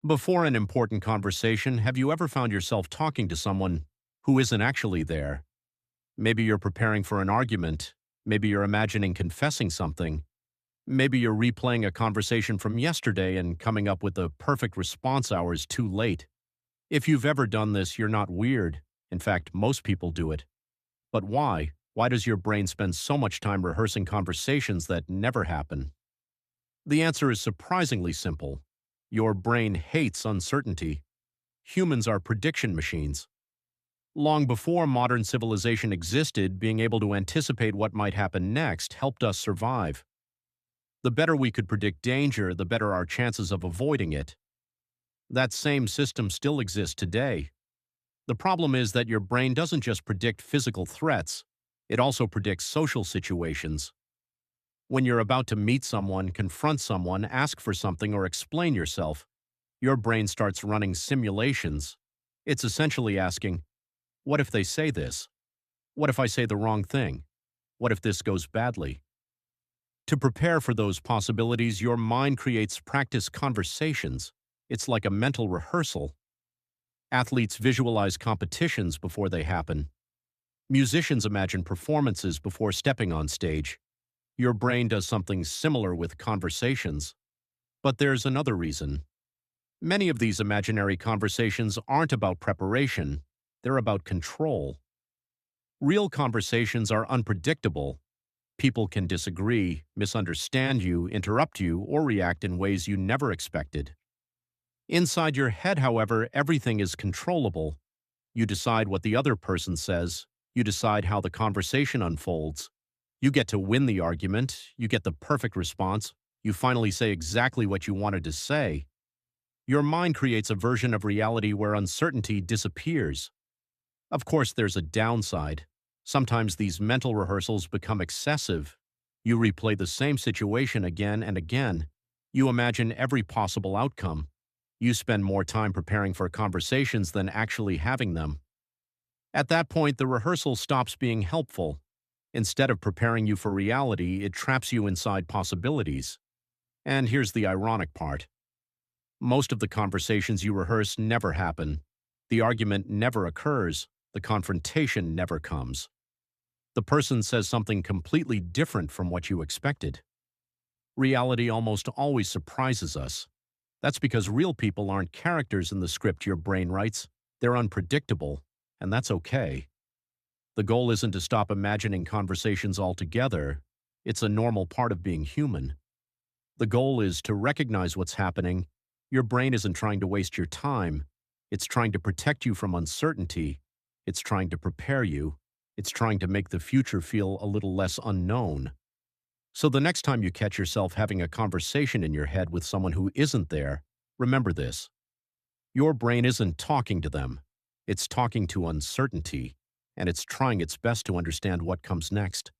Before an important conversation, have you ever found yourself talking to someone who isn't actually there? Maybe you're preparing for an argument. Maybe you're imagining confessing something. Maybe you're replaying a conversation from yesterday and coming up with the perfect response hours too late. If you've ever done this, you're not weird. In fact, most people do it. But why? Why does your brain spend so much time rehearsing conversations that never happen? The answer is surprisingly simple. Your brain hates uncertainty. Humans are prediction machines. Long before modern civilization existed, being able to anticipate what might happen next helped us survive. The better we could predict danger, the better our chances of avoiding it. That same system still exists today. The problem is that your brain doesn't just predict physical threats, it also predicts social situations. When you're about to meet someone, confront someone, ask for something, or explain yourself, your brain starts running simulations. It's essentially asking, what if they say this? What if I say the wrong thing? What if this goes badly? To prepare for those possibilities, your mind creates practice conversations. It's like a mental rehearsal. Athletes visualize competitions before they happen. Musicians imagine performances before stepping on stage. Your brain does something similar with conversations. But there's another reason. Many of these imaginary conversations aren't about preparation, they're about control. Real conversations are unpredictable. People can disagree, misunderstand you, interrupt you, or react in ways you never expected. Inside your head, however, everything is controllable. You decide what the other person says. You decide how the conversation unfolds. You get to win the argument. You get the perfect response. You finally say exactly what you wanted to say. Your mind creates a version of reality where uncertainty disappears. Of course, there's a downside. Sometimes these mental rehearsals become excessive. You replay the same situation again and again. You imagine every possible outcome. You spend more time preparing for conversations than actually having them. At that point, the rehearsal stops being helpful. Instead of preparing you for reality, it traps you inside possibilities. And here's the ironic part. Most of the conversations you rehearse never happen. The argument never occurs. The confrontation never comes. The person says something completely different from what you expected. Reality almost always surprises us. That's because real people aren't characters in the script your brain writes. They're unpredictable, and that's okay. The goal isn't to stop imagining conversations altogether. It's a normal part of being human. The goal is to recognize what's happening. Your brain isn't trying to waste your time. It's trying to protect you from uncertainty. It's trying to prepare you. It's trying to make the future feel a little less unknown. So the next time you catch yourself having a conversation in your head with someone who isn't there, remember this. Your brain isn't talking to them. It's talking to uncertainty, and it's trying its best to understand what comes next.